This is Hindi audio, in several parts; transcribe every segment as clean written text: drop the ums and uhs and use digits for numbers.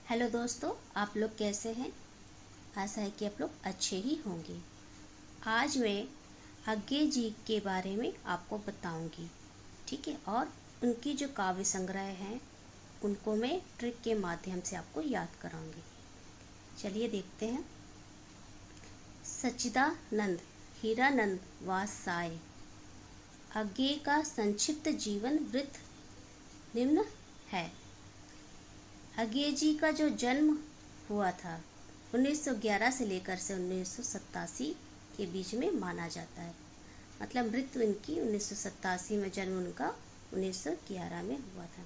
हेलो दोस्तों, आप लोग कैसे हैं। आशा है कि आप लोग अच्छे ही होंगे। आज मैं अज्ञे जी के बारे में आपको बताऊंगी, ठीक है। और उनकी जो काव्य संग्रह हैं उनको मैं ट्रिक के माध्यम से आपको याद कराऊंगी। चलिए देखते हैं। सच्चिदानंद हीरानंद वात्साय अज्ञे का संक्षिप्त जीवन वृत्त निम्न है। अज्ञे जी का जो जन्म हुआ था 1911 से लेकर से 1987 के बीच में माना जाता है। मतलब मृत्यु इनकी 1987 में, जन्म उनका 1911 में हुआ था।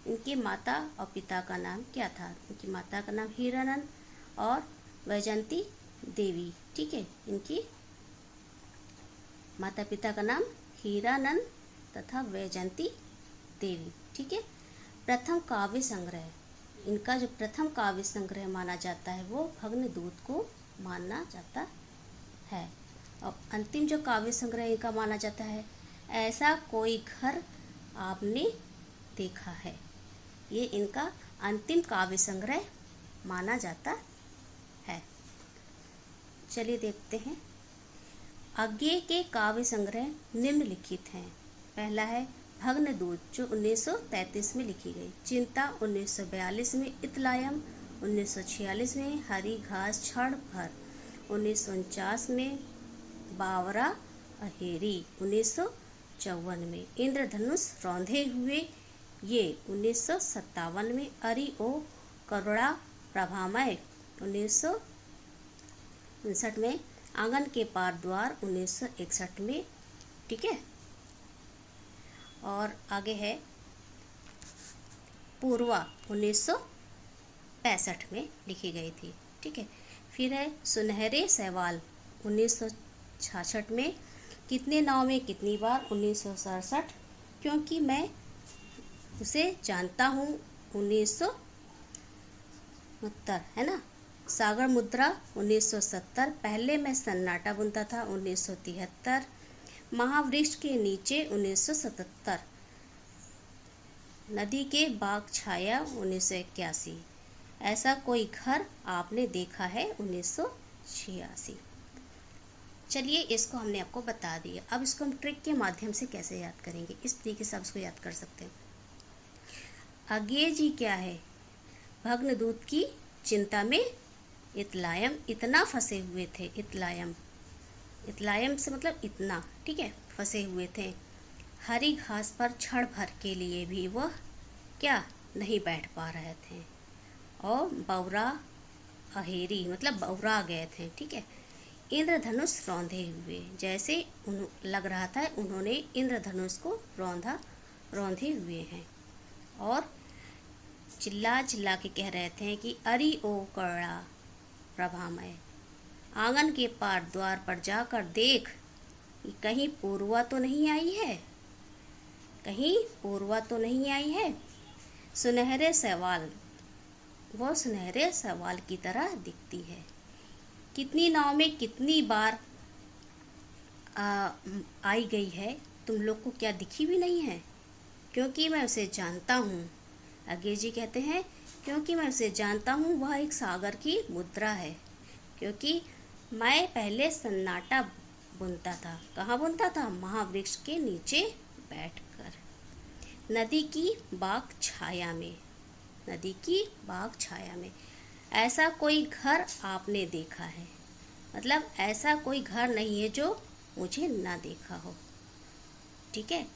इनके माता और पिता का नाम क्या था? इनकी माता का नाम हीरानंद और वैजयंती देवी, ठीक है। इनकी माता पिता का नाम हीरानंद तथा वैजयंती देवी, ठीक है। प्रथम काव्य संग्रह, इनका जो प्रथम काव्य संग्रह माना जाता है वो भग्नदूत को माना जाता है। और अंतिम जो काव्य संग्रह इनका माना जाता है ऐसा कोई घर आपने देखा है। ये इनका अंतिम काव्य संग्रह माना जाता है। चलिए देखते हैं। अज्ञे के काव्य संग्रह निम्नलिखित हैं। पहला है भग्नदूत जो 1933 में लिखी गई, चिंता 1942 में, इतलायम 1946 में, हरी घास क्षण भर 1949 में, बावरा अहेरी 1954 में, इंद्रधनुष रौंधे हुए ये 1957 में, अरि ओ करुणा प्रभामय 1959 में, आंगन के पार द्वार 1961 में, ठीक है। और आगे है पूर्वा 1965 में लिखी गई थी, ठीक है। फिर है सुनहरे सवाल 1966 में, कितने नाव में कितनी बार 1967, क्योंकि मैं उसे जानता हूँ 1969, है ना। सागर मुद्रा 1970, पहले मैं सन्नाटा बुनता था 1973, महावृक्ष के नीचे 1977, नदी के बाग छाया 1981, ऐसा कोई घर आपने देखा है 1986। चलिए इसको हमने आपको बता दिया। अब इसको हम ट्रिक के माध्यम से कैसे याद करेंगे, इस तरीके से आप इसको याद कर सकते हैं। अज्ञे जी क्या है? भग्नदूत की चिंता में इतलायम, इतना फंसे हुए थे। इतलायम, इतलायम से मतलब इतना, ठीक है, फंसे हुए थे। हरी घास पर क्षण भर के लिए भी वह क्या नहीं बैठ पा रहे थे। और बौरा अहेरी मतलब बौरा गए थे, ठीक है। इंद्रधनुष रौंधे हुए, जैसे लग रहा था उन्होंने इंद्रधनुष को रौंधे हुए हैं। और चिल्ला चिल्ला के कह रहे थे कि अरि ओ करुणा प्रभामय, आंगन के पार द्वार पर जाकर देख कहीं पूर्वा तो नहीं आई है, कहीं पूर्वा तो नहीं आई है। सुनहरे सवाल, वो सुनहरे सवाल की तरह दिखती है। कितनी नाव में कितनी बार आई गई है, तुम लोग को क्या दिखी भी नहीं है, क्योंकि मैं उसे जानता हूँ। अज्ञे जी कहते हैं क्योंकि मैं उसे जानता हूँ, वह एक सागर की मुद्रा है। क्योंकि मैं पहले सन्नाटा बुनता था। कहाँ बुनता था? महावृक्ष के नीचे बैठकर। नदी की बाग छाया में, नदी की बाग छाया में, ऐसा कोई घर आपने देखा है। मतलब ऐसा कोई घर नहीं है जो मुझे ना देखा हो, ठीक है।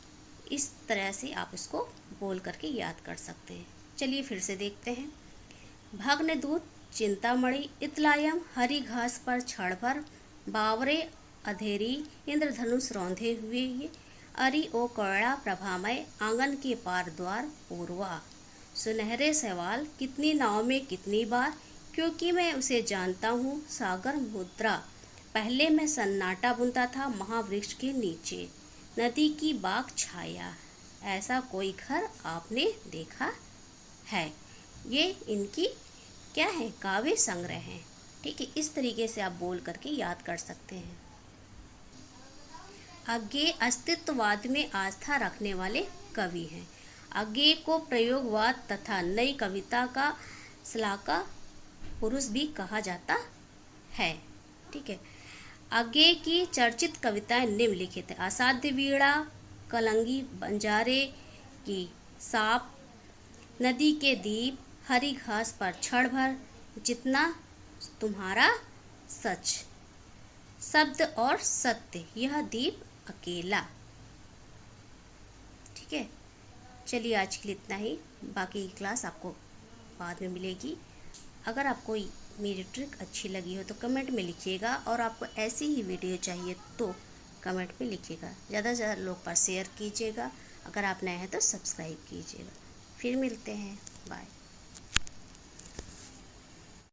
इस तरह से आप इसको बोल करके याद कर सकते हैं। चलिए फिर से देखते हैं। भग्नदूत, चिंतामणि, इतलायम, हरी घास पर क्षण भर, बावरे अधेरी, इंद्रधनुष रौंधे हुए ये, अरि ओ करुणा प्रभामय, आंगन के पार द्वार पूर्वा, सुनहरे सवाल, कितनी नाव में कितनी बार, क्योंकि मैं उसे जानता हूँ, सागर मुद्रा, पहले मैं सन्नाटा बुनता था महावृक्ष के नीचे, नदी की बाग छाया, ऐसा कोई घर आपने देखा है। ये इनकी क्या है? काव्य संग्रह है, ठीक है। इस तरीके से आप बोल करके याद कर सकते हैं। अज्ञे अस्तित्ववाद में आस्था रखने वाले कवि हैं। अज्ञे को प्रयोगवाद तथा नई कविता का शलाका पुरुष भी कहा जाता है। ठीक है। आगे की चर्चित कविताएं निम्नलिखित है। असाध्य वीणा, कलंगी बंजारे की सांप, नदी के दीप, हरी घास पर क्षण भर, जितना तुम्हारा सच, शब्द और सत्य, यह दीप अकेला। ठीक है। चलिए आज के लिए इतना ही, बाकी की क्लास आपको बाद में मिलेगी। अगर आपको मेरी ट्रिक अच्छी लगी हो तो कमेंट में लिखिएगा, और आपको ऐसी ही वीडियो चाहिए तो कमेंट में लिखिएगा। ज़्यादा से ज़्यादा लोग पर शेयर कीजिएगा। अगर आप नए हैं तो सब्सक्राइब कीजिएगा। फिर मिलते हैं, बाय।